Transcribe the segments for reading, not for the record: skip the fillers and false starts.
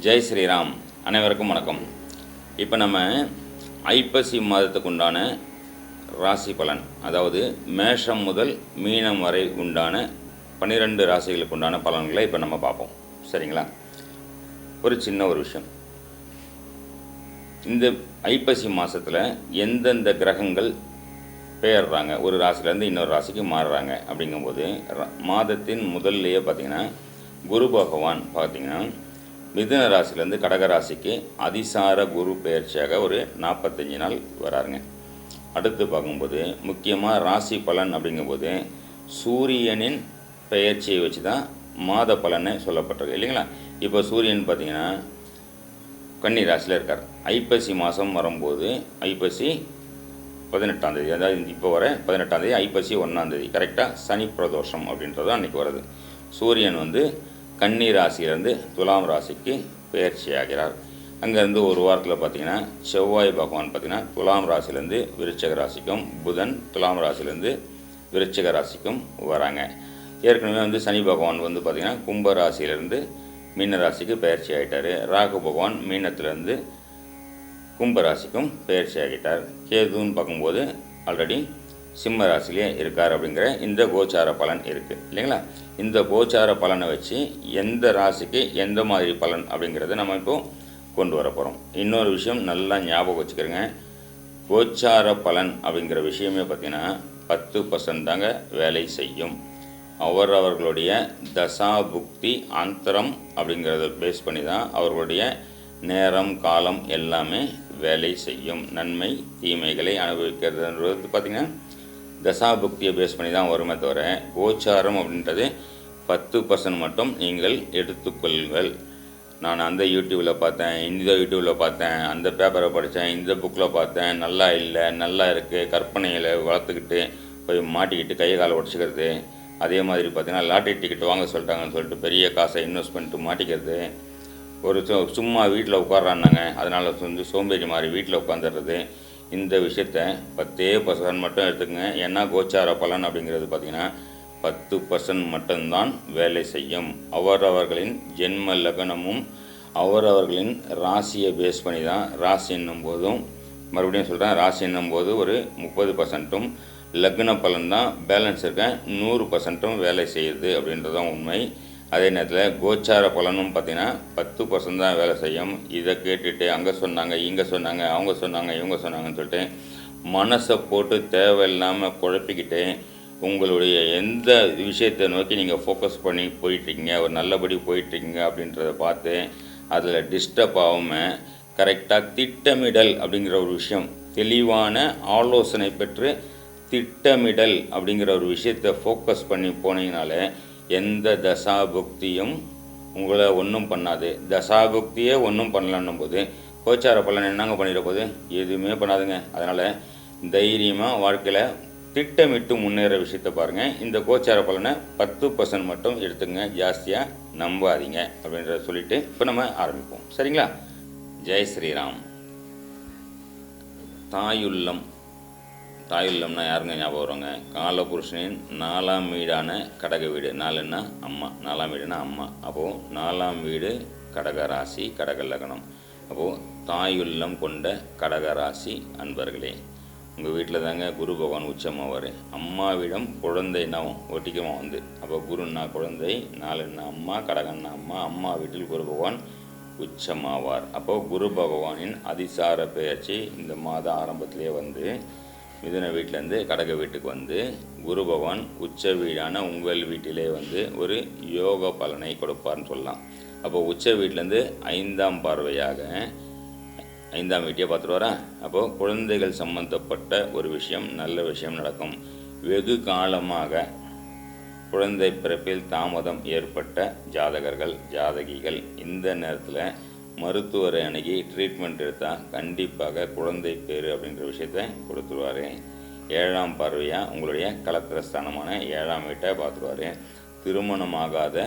ஜெய் ஸ்ரீராம். அனைவருக்கும் வணக்கம். இப்போ நம்ம ஐப்பசி மாதத்துக்கு உண்டான ராசி பலன், அதாவது மேஷம் முதல் மீனம் வரை உண்டான 12 ராசிகளுக்கு உண்டான பலன்களை இப்போ நம்ம பார்ப்போம். சரிங்களா? ஒரு சின்ன விஷயம், இந்த ஐப்பசி மாதத்தில் எந்தெந்த கிரகங்கள் பெயர்றாங்க, ஒரு ராசிலேருந்து இன்னொரு ராசிக்கு மாறுறாங்க அப்படிங்கும்போது, மாதத்தின் முதல்லையே பார்த்திங்கன்னா குரு பகவான் பார்த்திங்கன்னா மிதுன ராசிலேருந்து கடக ராசிக்கு அதிசார குரு பெயர்ச்சியாக ஒரு 45 நாள் வராருங்க. அடுத்து பார்க்கும்போது முக்கியமாக ராசி பலன் அப்படிங்கும்போது சூரியனின் பெயர்ச்சியை வச்சு தான் மாத பலனை சொல்லப்பட்டிருக்கு இல்லைங்களா? இப்போ சூரியன் பார்த்திங்கன்னா கன்னி ராசியில் இருக்கார். ஐப்பசி மாதம் வரும்போது ஐப்பசி 18ஆம் தேதி, அதாவது இப்போ வர 18ஆம் தேதி, ஐப்பசி 1ஆம் தேதி கரெக்டாக சனி பிரதோஷம் அப்படின்றது அன்றைக்கி வருது. சூரியன் கன்னி ராசியிலேருந்து துலாம் ராசிக்கு பெயர்ச்சி ஆகிறார். அங்கேருந்து ஒரு வாரத்தில் பார்த்திங்கன்னா செவ்வாய் பகவான் பார்த்திங்கன்னா துலாம் ராசிலேருந்து விருச்சிக ராசிக்கும், புதன் துலாம் ராசிலேருந்து விருச்சிக ராசிக்கும் வராங்க. ஏற்கனவே சனி பகவான் பார்த்திங்கன்னா கும்ப ராசியிலேருந்து மீன ராசிக்கு பெயர்ச்சி ஆகிட்டார். ராகு பகவான் மீனத்திலேருந்து கும்ப ராசிக்கும் பெயர்ச்சி ஆகிட்டார். கேதுன்னு பார்க்கும்போது ஆல்ரெடி சிம்ம ராசிலே இருக்கார். அப்படிங்கிற இந்த கோச்சார பலன் இருக்குது இல்லைங்களா? இந்த கோச்சார பலனை வச்சு எந்த ராசிக்கு எந்த மாதிரி பலன் அப்படிங்கிறத நம்ம இப்போது கொண்டு வர போகிறோம். இன்னொரு விஷயம் நல்லா ஞாபகம் வச்சுக்கிறேங்க, கோச்சார பலன் அப்படிங்கிற விஷயமே பார்த்திங்கன்னா 10% தாங்க வேலை செய்யும். அவர்களுடைய தசா புக்தி அந்தரம் அப்படிங்கிறத பேஸ் பண்ணி தான் அவர்களுடைய நேரம் காலம் எல்லாமே வேலை செய்யும். நன்மை தீமைகளை அனுபவிக்கிறதுன்றது பார்த்திங்கன்னா தசாபுக்தியை பேஸ் பண்ணி தான் வருமே தவிர, கோச்சாரம் அப்படின்றது 10% மட்டும் நீங்கள் எடுத்துக்கொள்ளுங்கள். நான் அந்த யூடியூப்பில் பார்த்தேன், இந்த யூடியூப்பில் பார்த்தேன், அந்த பேப்பரை படித்தேன், இந்த புக்கில் பார்த்தேன், நல்லா இல்லை, நல்லா இருக்குது, கற்பனையில் வளர்த்துக்கிட்டு போய் மாட்டிக்கிட்டு கையை காலை உடச்சிக்கிறது. அதே மாதிரி பார்த்திங்கன்னா லாட்டரி டிக்கெட் வாங்க சொல்லிட்டாங்கன்னு சொல்லிட்டு பெரிய காசை இன்வெஸ்ட் பண்ணிட்டு மாட்டிக்கிறது. ஒரு சும்மா வீட்டில் உட்காரான்னாங்க, அதனால் சோம்பேறி மாதிரி வீட்டில் உட்காந்துடுறது. இந்த விஷயத்த 10% மட்டும் எடுத்துக்கங்க. ஏன்னா கோச்சார பலன் அப்படிங்கிறது பார்த்திங்கன்னா 10% மட்டும்தான் வேலை செய்யும். அவரவர்களின் ஜென்ம லக்னமும் அவரவர்களின் ராசியை பேஸ் பண்ணி தான், ராசி என்னும் போதும் மறுபடியும் சொல்கிறேன், ராசி என்னும் போது ஒரு 30%ம் லக்ன பலன் தான் பேலன்ஸ் இருக்க 100%ம் வேலை செய்யுது அப்படின்றதான் உண்மை. அதே நேரத்தில் கோச்சார பலனும் பார்த்திங்கன்னா 10% தான் வேலை செய்யும். இதை கேட்டுட்டு அங்கே சொன்னாங்க, இங்கே சொன்னாங்க, அவங்க சொன்னாங்க, இவங்க சொன்னாங்கன்னு சொல்லிட்டு மனசை போட்டு தேவையில்லாமல் குழப்பிக்கிட்டு உங்களுடைய எந்த விஷயத்தை நோக்கி நீங்கள் ஃபோக்கஸ் பண்ணி போயிட்டுருக்கீங்க, ஒரு நல்லபடி போயிட்டுருக்கீங்க அப்படின்றத பார்த்து அதில் டிஸ்டர்ப் ஆகாமல் கரெக்டாக திட்டமிடல் அப்படிங்கிற ஒரு விஷயம், தெளிவான ஆலோசனை பெற்று திட்டமிடல் அப்படிங்கிற ஒரு விஷயத்தை ஃபோக்கஸ் பண்ணி போனீங்கனாலே எந்த தசாபுக்தியும் உங்களை ஒன்றும் பண்ணாது. தசாபுக்தியே ஒன்றும் பண்ணலன்னும் போது கோச்சார பலன் என்னங்க பண்ணிட போது? எதுவுமே பண்ணாதுங்க. அதனால் தைரியமாக வாழ்க்கையில் திட்டமிட்டு முன்னேற விஷயத்தை பாருங்கள். இந்த கோச்சார பலனை 10% மட்டும் எடுத்துங்க, ஜாஸ்தியாக நம்பாதீங்க அப்படின்றத சொல்லிவிட்டு இப்போ நம்ம ஆரம்பிப்போம். சரிங்களா? ஜெய் ஸ்ரீராம். தாயுள்ளம்னா யாருங்க ஞாபகம் வருவாங்க? காலபுருஷனின் 4ஆம் வீடான கடக வீடு. 4ன்னா அம்மா, 4ஆம் வீடுனா அம்மா. அப்போது 4ஆம் வீடு கடக ராசி, கடக லக்னம். அப்போது தாயுள்ளம் கொண்ட கடக ராசி அன்பர்களே, உங்கள் வீட்டில் தாங்க குரு பகவான் உச்சமாவார். அம்மாவிடம் குழந்தைன்னா ஒட்டிக்கமாக அப்போ குருன்னா குழந்தை, 4ன்னா அம்மா, கடகன்னா அம்மா, அம்மா வீட்டில் குரு பகவான் உச்சமாவார். அப்போது குரு பகவானின் அதிசார பெயர்ச்சி இந்த மாத ஆரம்பத்திலே மிதுன வீட்டிலேருந்து கடக வீட்டுக்கு குரு பகவான் உச்ச வீடான உங்கள் வீட்டிலே ஒரு யோக பலனை கொடுப்பார்னு சொல்லலாம். அப்போது உச்ச வீட்டிலேருந்து 5ஆம் பார்வையாக 5ஆம் வீட்டையே பார்த்துட்டு வரேன். அப்போது குழந்தைகள் சம்பந்தப்பட்ட ஒரு விஷயம், நல்ல விஷயம் நடக்கும். வெகு காலமாக குழந்தை பிறப்பில் தாமதம் ஏற்பட்ட ஜாதகர்கள், ஜாதகிகள் இந்த நேரத்தில் மருத்துவரை அணுகி ட்ரீட்மெண்ட் எடுத்தால் கண்டிப்பாக குழந்தை பேர் அப்படின்ற விஷயத்தை கொடுத்துருவார். 7ஆம் பார்வையாக உங்களுடைய கலத்திரஸ்தானமான 7ஆம் வீட்டை பார்த்துருவார். திருமணமாகாத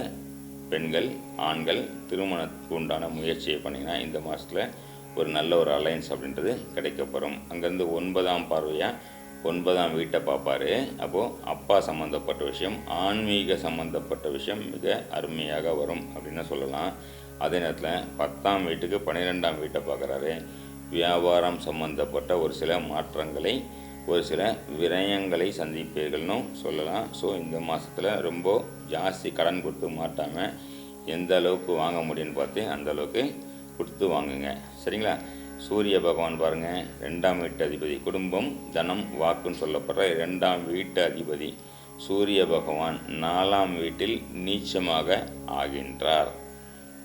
பெண்கள், ஆண்கள் திருமணத்துக்கு உண்டான முயற்சியை பண்ணிங்கன்னா இந்த மாதத்தில் ஒரு நல்ல ஒரு அலையன்ஸ் அப்படின்றது கிடைக்கப்பெறும். அங்கேருந்து 9ஆம் பார்வையாக 9ஆம் வீட்டை பார்ப்பார். அப்போது அப்பா சம்மந்தப்பட்ட விஷயம், ஆன்மீக சம்மந்தப்பட்ட விஷயம் மிக அருமையாக வரும் அப்படின்னு சொல்லலாம். அதே நேரத்தில் 10ஆம் வீட்டுக்கு 12ஆம் வீட்டை பார்க்குறாரு. வியாபாரம் சம்பந்தப்பட்ட ஒரு சில மாற்றங்களை, ஒரு சில விரயங்களை சந்திப்பீர்கள்னு சொல்லலாம். ஸோ இந்த மாதத்தில் ரொம்ப ஜாஸ்தி கடன் கொடுத்து மாட்டாமல் எந்த அளவுக்கு வாங்க முடியும்னு பார்த்து அந்த அளவுக்கு கொடுத்து வாங்குங்க. சரிங்களா? சூரிய பகவான் பாருங்கள், 2ஆம் வீட்டு அதிபதி, குடும்பம் தனம் வாக்குன்னு சொல்லப்படுற 2ஆம் வீட்டு அதிபதி சூரிய பகவான் 4ஆம் வீட்டில் நீச்சமாக ஆகின்றார்.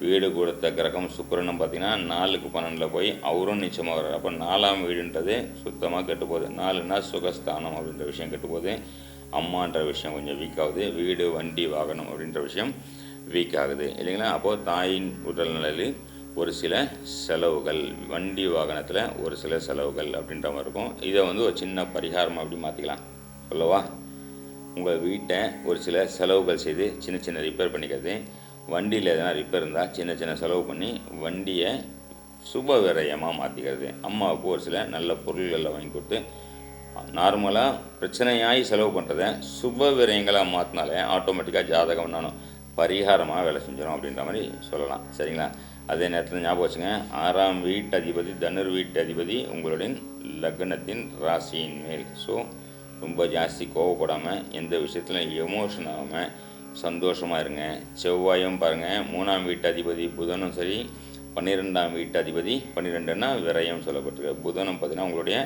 வீடு கொடுத்த கிரகம் சுக்கிரனும் பார்த்திங்கன்னா 4க்கு 12 போய் அவரும் நீச்சமாக வர்றார். அப்போ 4ஆம் வீடுன்றது சுத்தமாக கெட்டுப்போகுது. 4னா சுகஸ்தானம் அப்படின்ற விஷயம் கெட்டுப்போகுது. அம்மான்ற விஷயம் கொஞ்சம் வீக் ஆகுது. வீடு வண்டி வாகனம் அப்படின்ற விஷயம் வீக் ஆகுது இல்லைங்களா? அப்போது தாயின் உடல்நிலையில் ஒரு சில செலவுகள், வண்டி வாகனத்தில் ஒரு சில செலவுகள் அப்படின்ற மாதிரி இருக்கும். இதை ஒரு சின்ன பரிகாரம் அப்படி மாற்றிக்கலாம் சொல்லவா? உங்கள் வீட்டை ஒரு சில செலவுகள் செய்து சின்ன சின்ன ரிப்பேர் பண்ணிக்கிறது, வண்டியில் எதனா ரிப்பேர் இருந்தால் சின்ன சின்ன செலவு பண்ணி வண்டியை சுப விரயமாக மாற்றிக்கிறது, அம்மாவுக்கு ஒரு சில நல்ல பொருள்களில் வாங்கி கொடுத்து நார்மலாக பிரச்சனையாகி செலவு பண்ணுறதை சுப விரயங்களாக மாற்றினாலே ஆட்டோமேட்டிக்காக ஜாதகம் நானும் பரிகாரமாக வேலை செஞ்சிடும் அப்படின்ற மாதிரி சொல்லலாம். சரிங்களா? அதே நேரத்தில் ஞாபகம் வச்சுங்க, 6ஆம் வீட்டு அதிபதி தனுர் வீட்டு அதிபதி உங்களுடைய லக்னத்தின் ராசியின் மேல். ஸோ ரொம்ப ஜாஸ்தி கோவப்படாமல், எந்த விஷயத்துலையும் எமோஷன் ஆகாமல் சந்தோஷமாக இருங்க. செவ்வாயும் பாருங்கள், 3ஆம் வீட்டு அதிபதி புதனும் சரி, 12ஆம் வீட்டு அதிபதி, 12ன்னா விரயம் சொல்லப்பட்டிருக்கு. புதனும் பார்த்திங்கன்னா உங்களுடைய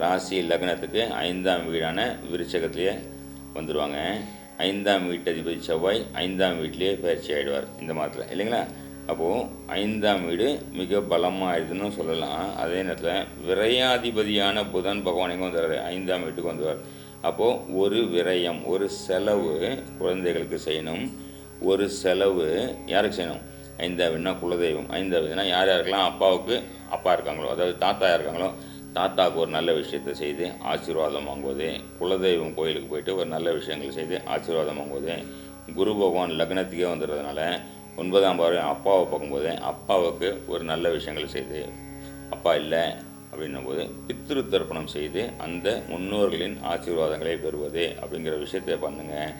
ராசி லக்னத்துக்கு 5ஆம் வீடான விருச்சகத்திலேயே வந்துடுவாங்க. 5ஆம் வீட்டு அதிபதி செவ்வாய் 5ஆம் வீட்டிலேயே பயிற்சி ஆகிடுவார் இந்த மாதத்தில் இல்லைங்களா? அப்போது 5ஆம் வீடு மிக பலமாக ஆயிடுதுன்னு சொல்லலாம். அதே நேரத்தில் விரையாதிபதியான புதன் பகவான் எங்கே வந்துடுறாரு? 5ஆம் வீட்டுக்கு வந்துடுவார். அப்போது ஒரு விரயம், ஒரு செலவு குழந்தைகளுக்கு செய்யணும், ஒரு செலவு யாருக்கு செய்யணும்? 5ஆம் வீடுனா குலதெய்வம். 5ஆம் வீடுனா யார் யாருக்கெல்லாம் அப்பாவுக்கு அப்பா இருக்காங்களோ, அதாவது தாத்தா இருக்காங்களோ, தாத்தாவுக்கு ஒரு நல்ல விஷயத்தை செய்து ஆசீர்வாதம் வாங்குவது, குலதெய்வம் கோயிலுக்கு போயிட்டு ஒரு நல்ல விஷயங்கள் செய்து ஆசீர்வாதம் வாங்குவது, குரு பகவான் லக்னத்துக்கே வந்துடுறதுனால 9ஆம் பார்வை அப்பாவை பார்க்கும்போது அப்பாவுக்கு ஒரு நல்ல விஷயங்கள் செய்து, அப்பா இல்லை அப்படின்னும்போது பித்ரு தர்ப்பணம் செய்து அந்த முன்னோர்களின் ஆசீர்வாதங்களை பெறுவது அப்படிங்கிற விஷயத்தை பண்ணுங்கள்.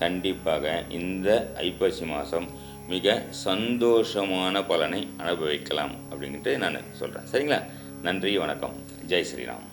கண்டிப்பாக இந்த ஐப்பசி மாதம் மிக சந்தோஷமான பலனை அனுபவிக்கலாம் அப்படின்ட்டு நான் சொல்கிறேன். சரிங்களா? நன்றி, வணக்கம், ஜெய் ஸ்ரீராம்.